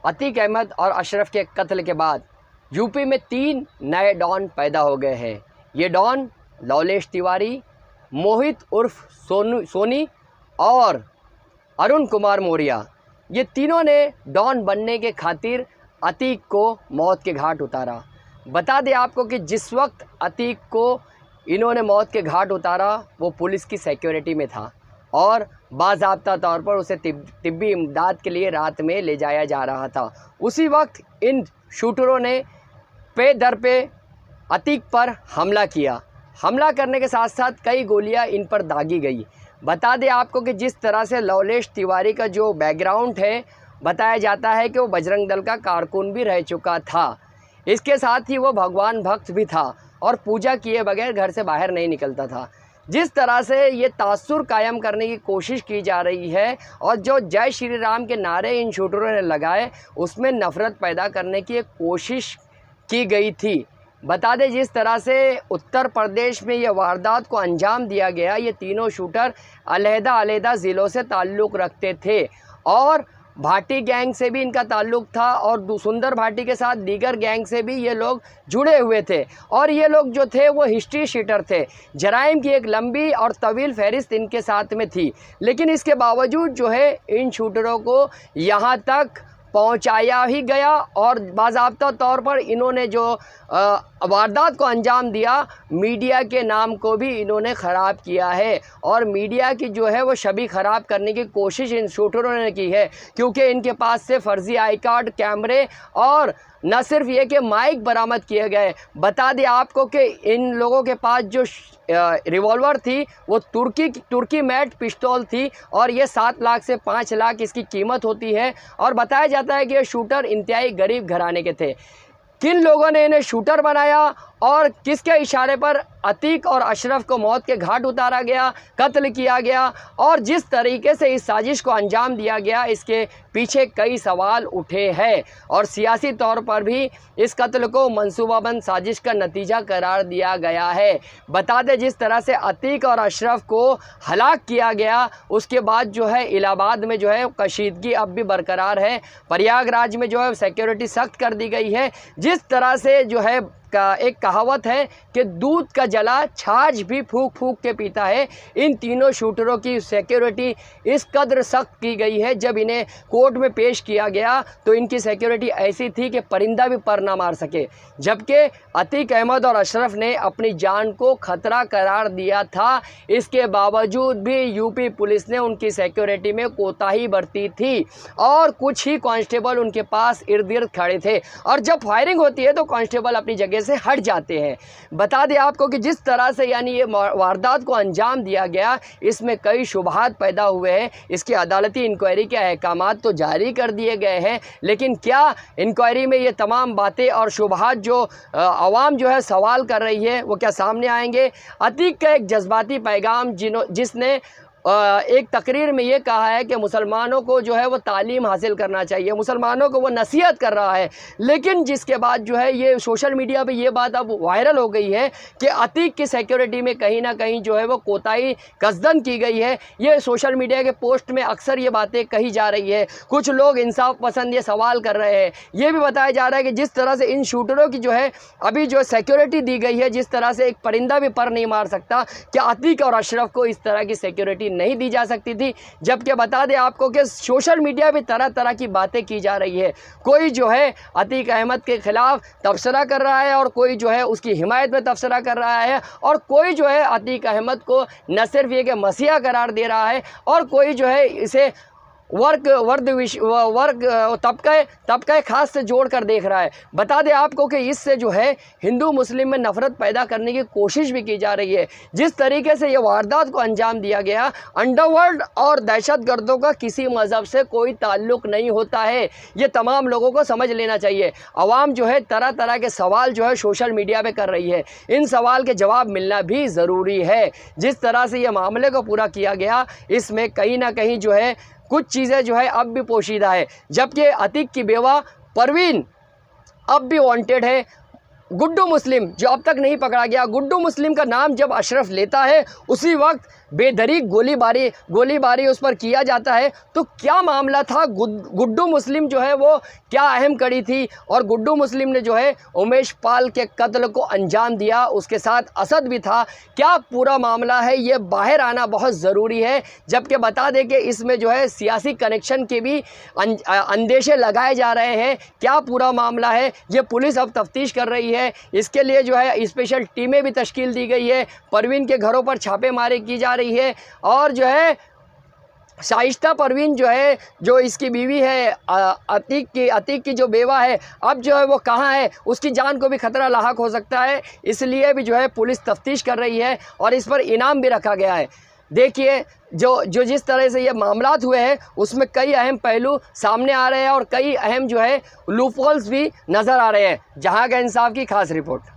अतीक अहमद और अशरफ के कत्ल के बाद यूपी में 3 नए डॉन पैदा हो गए हैं। ये डॉन लवलेश तिवारी, मोहित उर्फ सोनी और अरुण कुमार मौर्य, ये तीनों ने डॉन बनने के खातिर अतीक को मौत के घाट उतारा। बता दें आपको कि जिस वक्त अतीक को इन्होंने मौत के घाट उतारा वो पुलिस की सिक्योरिटी में था और बाज़ाब्ता तौर पर उसे तिब्बी इमदाद के लिए रात में ले जाया जा रहा था। उसी वक्त इन शूटरों ने पे दर पे अतीक पर हमला किया। हमला करने के साथ साथ कई गोलियां इन पर दागी गई। बता दें आपको कि जिस तरह से लवलेश तिवारी का जो बैकग्राउंड है, बताया जाता है कि वो बजरंग दल का कारकुन भी रह चुका था। इसके साथ ही वो भगवान भक्त भी था और पूजा किए बगैर घर से बाहर नहीं निकलता था। जिस तरह से ये तासुर कायम करने की कोशिश की जा रही है और जो जय श्री राम के नारे इन शूटरों ने लगाए, उसमें नफ़रत पैदा करने की एक कोशिश की गई थी। बता दें जिस तरह से उत्तर प्रदेश में ये वारदात को अंजाम दिया गया, ये तीनों शूटर अलग-अलग ज़िलों से ताल्लुक़ रखते थे और भाटी गैंग से भी इनका ताल्लुक़ था और सुंदर भाटी के साथ दीगर गैंग से भी ये लोग जुड़े हुए थे और ये लोग जो थे वो हिस्ट्री शीटर थे। जराइम की एक लंबी और तवील फहरिस्त इनके साथ में थी, लेकिन इसके बावजूद जो है इन शूटरों को यहाँ तक पहुंचाया ही गया और बाज़ाब्ता तौर पर इन्होंने जो वारदात को अंजाम दिया, मीडिया के नाम को भी इन्होंने ख़राब किया है और मीडिया की जो है वो छवि ख़राब करने की कोशिश इन शूटरों ने की है, क्योंकि इनके पास से फ़र्ज़ी आई कार्ड, कैमरे और न सिर्फ ये कि माइक बरामद किए गए। बता दें आपको कि इन लोगों के पास जो रिवॉल्वर थी वो तुर्की मेड पिस्तौल थी और ये 7 लाख से 5 लाख इसकी कीमत होती है और बताया जाता है कि ये शूटर इंतहाई गरीब घराने के थे। किन लोगों ने इन्हें शूटर बनाया और किसके इशारे पर अतीक और अशरफ को मौत के घाट उतारा गया, कत्ल किया गया और जिस तरीके से इस साजिश को अंजाम दिया गया, इसके पीछे कई सवाल उठे हैं और सियासी तौर पर भी इस कत्ल को मंसूबाबंद साजिश का नतीजा करार दिया गया है। बता दें जिस तरह से अतीक और अशरफ को हलाक किया गया, उसके बाद जो है इलाहाबाद में जो है कशीदगी अब भी बरकरार है। प्रयागराज में जो है सिक्योरिटी सख्त कर दी गई है। जिस तरह से जो है एक कहावत है कि दूध का जला छाछ भी फूंक फूंक के पीता है, इन तीनों शूटरों की सिक्योरिटी इस कदर सख्त की गई है। जब इन्हें कोर्ट में पेश किया गया तो इनकी सिक्योरिटी ऐसी थी कि परिंदा भी पर ना मार सके, जबकि अतीक अहमद और अशरफ ने अपनी जान को खतरा करार दिया था। इसके बावजूद भी यूपी पुलिस ने उनकी सिक्योरिटी में कोताही बरती थी और कुछ ही कांस्टेबल उनके पास इर्द गिर्द खड़े थे और जब फायरिंग होती है तो कांस्टेबल अपनी जगह से हट जाते हैं। बता दें आपको कि जिस तरह से यानी ये वारदात को अंजाम दिया गया, इसमें कई शुबहात पैदा हुए हैं। इसकी अदालती इंक्वायरी के अहकामात तो जारी कर दिए गए हैं, लेकिन क्या इंक्वायरी में ये तमाम बातें और शुबहात जो आवाम जो है सवाल कर रही है वो क्या सामने आएंगे? अतीक का एक जज्बाती पैगाम जिसने एक तकरीर में ये कहा है कि मुसलमानों को जो है वो तालीम हासिल करना चाहिए, मुसलमानों को वो नसीहत कर रहा है, लेकिन जिसके बाद जो है ये सोशल मीडिया पे ये बात अब वायरल हो गई है कि अतीक की सिक्योरिटी में कहीं ना कहीं जो है वो कोताही कसदन की गई है। ये सोशल मीडिया के पोस्ट में अक्सर ये बातें कही जा रही है। कुछ लोग इंसाफ पसंद ये सवाल कर रहे हैं। ये भी बताया जा रहा है कि जिस तरह से इन शूटरों की जो है अभी जो सिक्योरिटी दी गई है, जिस तरह से एक परिंदा भी पर नहीं मार सकता, क्या अतीक और अशरफ को इस तरह की सिक्योरिटी नहीं दी जा सकती थी? जबकि बता दें आपको कि सोशल मीडिया पे तरह तरह की बातें की जा रही है। कोई जो है अतीक अहमद के खिलाफ तबसरा कर रहा है और कोई जो है उसकी हिमायत में तबसरा कर रहा है और कोई जो है अतीक अहमद को न सिर्फ ये कि मसीहा करार दे रहा है और कोई जो है इसे तबका खास से जोड़ कर देख रहा है। बता दें आपको कि इससे जो है हिंदू मुस्लिम में नफ़रत पैदा करने की कोशिश भी की जा रही है। जिस तरीके से ये वारदात को अंजाम दिया गया, अंडरवर्ल्ड और दहशतगर्दों का किसी मज़हब से कोई ताल्लुक़ नहीं होता है। ये तमाम लोगों को समझ लेना चाहिए। आवाम जो है तरह तरह के सवाल जो है सोशल मीडिया पे कर रही है, इन सवाल के जवाब मिलना भी ज़रूरी है। जिस तरह से ये मामले को पूरा किया गया, इसमें कहीं ना कहीं जो है कुछ चीज़ें जो है अब भी पोशीदा है। जबकि अतीक की बेवा परवीन अब भी वांटेड है। गुड्डू मुस्लिम जो अब तक नहीं पकड़ा गया, गुड्डू मुस्लिम का नाम जब अशरफ लेता है उसी वक्त बेदरीक गोलीबारी उस पर किया जाता है। तो क्या मामला था? गुड्डू मुस्लिम जो है वो क्या अहम कड़ी थी और गुड्डू मुस्लिम ने जो है उमेश पाल के कत्ल को अंजाम दिया, उसके साथ असद भी था। क्या पूरा मामला है ये बाहर आना बहुत ज़रूरी है, जबकि बता दें कि इसमें जो है सियासी कनेक्शन के भी अंदेशे लगाए जा रहे हैं। क्या पूरा मामला है ये पुलिस अब तफ्तीश कर रही है। इसके लिए जो है स्पेशल टीमें भी तश्कील दी गई है, परवीन के घरों पर छापेमारी की जा रही है और जो है शाइस्ता परवीन जो है, जो इसकी बीवी है अतीक की जो बेवा है, अब जो है वो कहाँ है, उसकी जान को भी खतरा लाहक हो सकता है। इसलिए भी जो है पुलिस तफ्तीश कर रही है और इस पर इनाम भी रखा गया है। देखिए जो जिस तरह से ये मामलात हुए हैं उसमें कई अहम पहलू सामने आ रहे हैं और कई अहम जो है लूपहोल्स भी नज़र आ रहे हैं। जहां का इंसाफ की खास रिपोर्ट।